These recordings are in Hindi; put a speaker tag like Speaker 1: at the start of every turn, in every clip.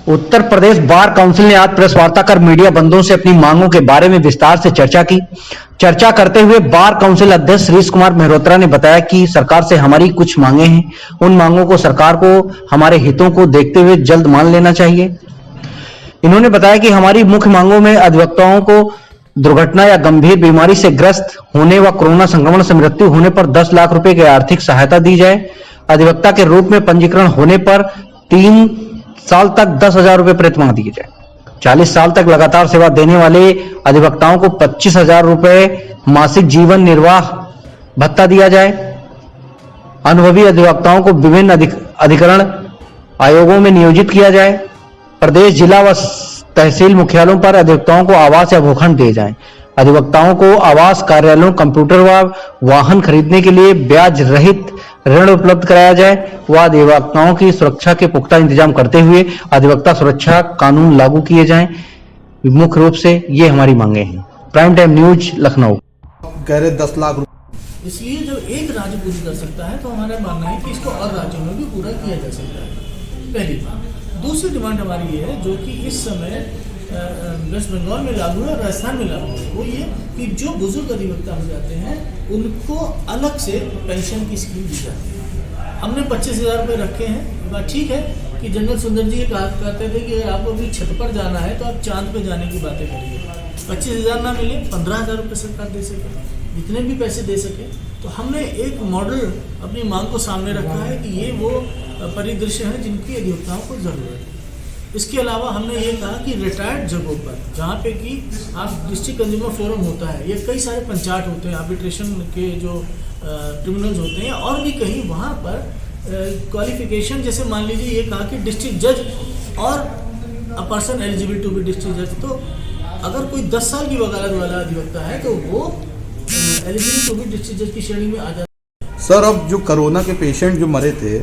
Speaker 1: उत्तर प्रदेश बार काउंसिल ने आज प्रेस वार्ता कर मीडिया बंधुओं से अपनी मांगों के बारे में विस्तार से चर्चा की। चर्चा करते हुए बार काउंसिल अध्यक्ष श्रीश कुमार मेहरोत्रा ने बताया कि सरकार से हमारी कुछ मांगे हैं, उन मांगों को सरकार को हमारे हितों को देखते हुए जल्द मान लेना चाहिए। इन्होंने बताया कि हमारी मुख्य मांगों में अधिवक्ताओं को दुर्घटना या गंभीर बीमारी से ग्रस्त होने व कोरोना संक्रमण से मृत्यु होने पर 10 लाख रुपए की आर्थिक सहायता दी जाए। अधिवक्ता के रूप में पंजीकरण होने पर 3 साल तक 10,000 रुपए प्रतिमाह दिए जाए। 40 साल तक लगातार सेवा देने वाले अधिवक्ताओं को 25,000 रुपए मासिक जीवन निर्वाह भत्ता दिया जाए। अनुभवी अधिवक्ताओं को विभिन्न अधिकरण आयोगों में नियोजित किया जाए। प्रदेश, जिला व तहसील मुख्यालयों पर अधिवक्ताओं को आवास या भूखंड दिए जाएं। अधिवक्ताओं को आवास, कार्यालयों, कंप्यूटर व वाहन खरीदने के लिए ब्याज रहित ऋण उपलब्ध कराया जाए व अधिवक्ताओं की सुरक्षा के पुख्ता इंतजाम करते हुए अधिवक्ता सुरक्षा कानून लागू किए जाएं। मुख्य रूप से ये हमारी मांगे हैं। Prime time news, Lucknow.
Speaker 2: कह रहे 10 लाख रुपए,
Speaker 3: इसलिए जब एक राज्य पूरी कर सकता है तो हमारा मानना है कि इसको और राज्यों में भी पूरा किया जा सकता है। पहली बात। दूसरी डिमांड हमारी ये है, जो कि इस समय वेस्ट बंगाल में लागू है, राजस्थान में लागू है, वो ये कि जो बुजुर्ग अधिवक्ता हो जाते हैं उनको अलग से पेंशन की स्कीम दी जाती है। हमने 25,000 रुपये रखे हैं। बात ठीक है कि जनरल सुंदर जी कहते थे कि अगर आपको अभी छत पर जाना है तो आप चांद पे जाने की बातें करिए। 25,000 ना मिले, 15,000 रुपये सरकार दे सके, जितने भी पैसे दे सके। तो हमने एक मॉडल अपनी मांग को सामने रखा है कि ये वो परिदृश्य है जिनकी अधिवक्ताओं को जरूरत है। इसके अलावा हमने ये कहा कि रिटायर्ड जगहों पर, जहाँ पे कि आप डिस्ट्रिक्ट कंज्यूमर फोरम होता है, ये कई सारे पंचायत होते हैं, आर्बिट्रेशन के जो ट्रिब्यूनल्स होते हैं, और भी कहीं वहाँ पर क्वालिफिकेशन, जैसे मान लीजिए ये कहा कि डिस्ट्रिक्ट जज और a person eligible to be district जज। तो अगर कोई 10 साल की वकालत वाला अधिवक्ता है तो वो एलिजिबल टू बी डिस्ट्रिक्ट जज की श्रेणी में आ जाता है।
Speaker 2: सर अब जो कोरोना के पेशेंट जो मरे थे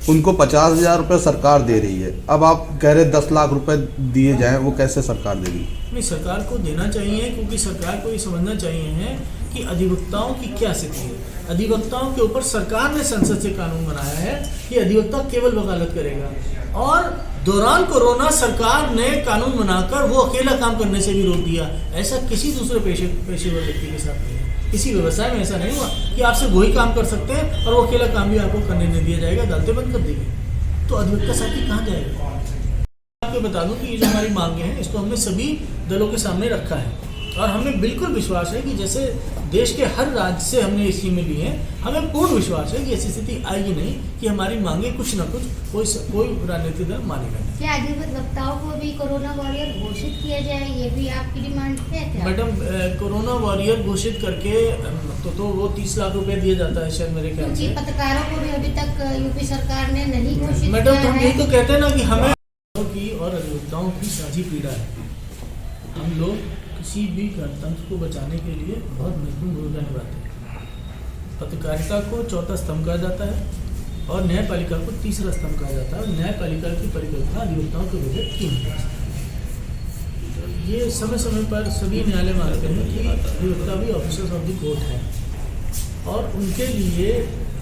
Speaker 2: उनको 50,000 रुपये सरकार दे रही है, अब आप कह रहे 10 लाख रुपए दिए जाएं, वो कैसे सरकार देगी?
Speaker 3: नहीं, सरकार को देना चाहिए, क्योंकि सरकार को ये समझना चाहिए है कि अधिवक्ताओं की क्या स्थिति है। अधिवक्ताओं के ऊपर सरकार ने संसद से कानून बनाया है कि अधिवक्ता केवल वकालत करेगा, और दौरान कोरोना सरकार ने कानून बनाकर वो अकेला काम करने से भी रोक दिया। ऐसा किसी दूसरे पेशेवर व्यक्ति के साथ नहीं है। किसी व्यवसाय में ऐसा नहीं हुआ कि आप सिर्फ वही काम कर सकते हैं और वो अकेला काम भी आपको करने नहीं दिया जाएगा, अदालतें बंद कर दी गई। तो अधिवक्ता साथी कहाँ जाएगा? आपको बता दूं कि ये जो हमारी मांगे हैं, इसको हमने सभी दलों के सामने रखा है, और हमें बिल्कुल विश्वास है कि जैसे देश के हर राज्य से हमने ये स्कीमें ली हैं, हमें पूर्ण विश्वास है कि ऐसी स्थिति आएगी नहीं कि हमारी मांगे कुछ न कुछ कोई राजनीतिक दल मानेगा नहीं।
Speaker 4: क्या अधिवक्ताओं को भी कोरोना वॉरियर घोषित किया जाए, ये भी आपकी डिमांड है क्या?
Speaker 3: मैडम, कोरोना वॉरियर घोषित करके तो वो 30 लाख रुपए दिया जाता है शायद, मेरे ख्याल से।
Speaker 4: पत्रकारों को भी अभी तक यूपी सरकार ने नहीं घोषित किया।
Speaker 3: मैडम, हम यही तो कहते हैं ना कि हमें की और अधिवक्ताओं की साझी पीड़ा है। हम लोग किसी भी गणतंत्र को बचाने के लिए बहुत महत्वपूर्ण भूमिका निभाते हैं। पत्रकारिता को चौथा स्तंभ कहा जाता है और न्यायपालिका को तीसरा स्तंभ कहा जाता है, और न्यायपालिका की परिकल्पना अधिवक्ताओं के बजट की है। ये समय समय पर सभी न्यायालय मानते हैं कि अधिवक्ता भी ऑफिसर्स ऑफ द कोर्ट है, और उनके लिए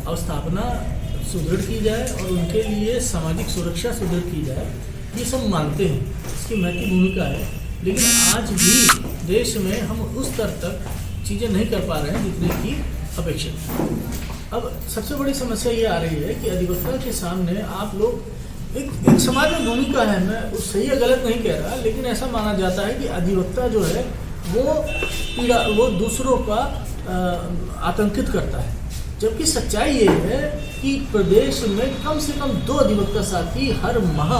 Speaker 3: अवस्थापना सुदृढ़ की जाए और उनके लिए सामाजिक सुरक्षा सुदृढ़ की जाए, ये सब मानते हैं, इसकी महत्वपूर्ण भूमिका है। लेकिन आज भी देश में हम उस स्तर तक चीज़ें नहीं कर पा रहे हैं जितने की अपेक्षित है। अब सबसे बड़ी समस्या ये आ रही है कि अधिवक्ता के सामने आप लोग एक समाज में भूमिका है, मैं सही या गलत नहीं कह रहा, लेकिन ऐसा माना जाता है कि अधिवक्ता जो है वो दूसरों का आतंकित करता है, जबकि सच्चाई ये है कि प्रदेश में कम से कम 2 अधिवक्ता साथी हर माह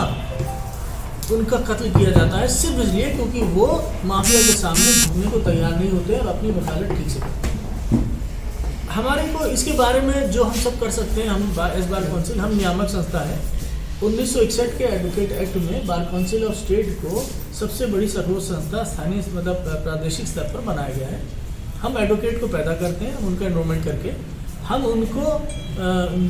Speaker 3: उनका कत्ल किया जाता है, सिर्फ इसलिए क्योंकि वो माफिया के सामने झुकने को तैयार नहीं होते और अपनी वकालत ठीक से करते हैं। हमारे को इसके बारे में जो हम सब कर सकते हैं, हम एस बार काउंसिल, हम नियामक संस्था है। 1961 के एडवोकेट एक्ट में बार काउंसिल ऑफ स्टेट को सबसे बड़ी सर्वोच्च संस्था स्थानीय मतलब प्रादेशिक स्तर पर बनाया गया है। हम एडवोकेट को पैदा करते हैं, उनका एनरोलमेंट करके हम उनको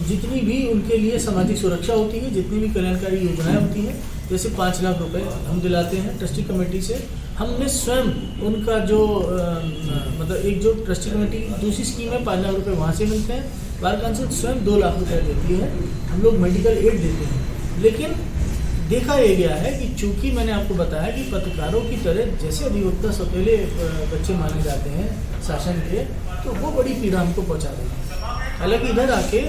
Speaker 3: जितनी भी उनके लिए सामाजिक सुरक्षा होती है, जितनी भी कल्याणकारी योजनाएं होती हैं, जैसे 5 लाख रुपए हम दिलाते हैं ट्रस्टी कमेटी से। हमने स्वयं उनका जो मतलब एक जो ट्रस्टी कमेटी दूसरी स्कीम है 5 लाख रुपए वहाँ से मिलते हैं। बार काउंसिल स्वयं 2 लाख रुपए देती है। हम लोग मेडिकल एड देते हैं, लेकिन देखा ये गया है कि चूंकि मैंने आपको बताया कि पत्रकारों की तरह जैसे अधिवक्ता सौतेले बच्चे माने जाते हैं शासन के, तो वो बड़ी पीड़ा हमको पहुंचा रही है। हालांकि इधर आके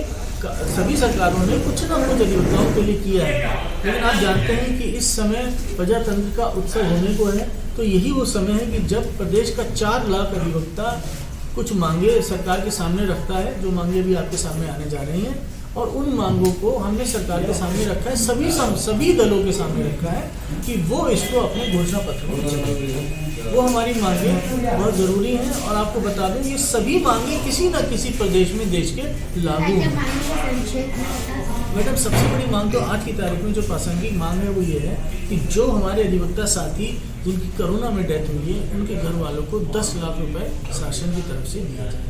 Speaker 3: सभी सरकारों ने कुछ ना कुछ अधिवक्ताओं के लिए किया है, लेकिन आप जानते हैं कि इस समय प्रजातंत्र का उत्सव होने को है, तो यही वो समय है कि जब प्रदेश का 4 लाख अधिवक्ता कुछ मांगे सरकार के सामने रखता है, जो मांगे भी आपके सामने आने जा रही हैं, और उन मांगों को हमने सरकार के सामने रखा है, सभी दलों के सामने रखा है कि वो इसको अपने घोषणा पत्र में लिखें। वो हमारी मांगे बहुत ज़रूरी हैं, और आपको बता दूं ये सभी मांगे किसी न किसी प्रदेश में देश के लागू हैं। मैडम, सबसे बड़ी मांग तो आज की तारीख में जो प्रासंगिक मांग है वो ये है कि जो हमारे अधिवक्ता साथी जिनकी कोरोना में डेथ हुई है, उनके घर वालों को 10 लाख रुपए शासन की तरफ से दिया जाए,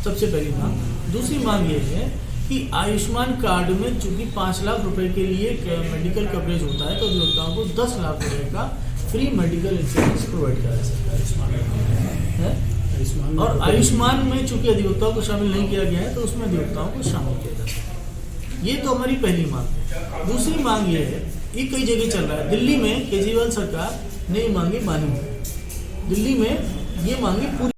Speaker 3: सबसे पहली मांग। दूसरी मांग ये है कि आयुष्मान कार्ड में चूंकि 5 लाख रुपए के लिए मेडिकल कवरेज होता है, तो अधिवक्ताओं को 10 लाख रुपए का फ्री मेडिकल इंश्योरेंस प्रोवाइड करा सकता है। और आयुष्मान में चूंकि अधिवक्ताओं को शामिल नहीं किया गया है, तो उसमें अधिवक्ताओं को शामिल किया जा सकता है। ये तो हमारी पहली मांग है। दूसरी मांग ये है, ये कई जगह चल रहा है, दिल्ली में केजरीवाल सरकार ने ये मांगे मानी है, दिल्ली में ये मांगे पूरी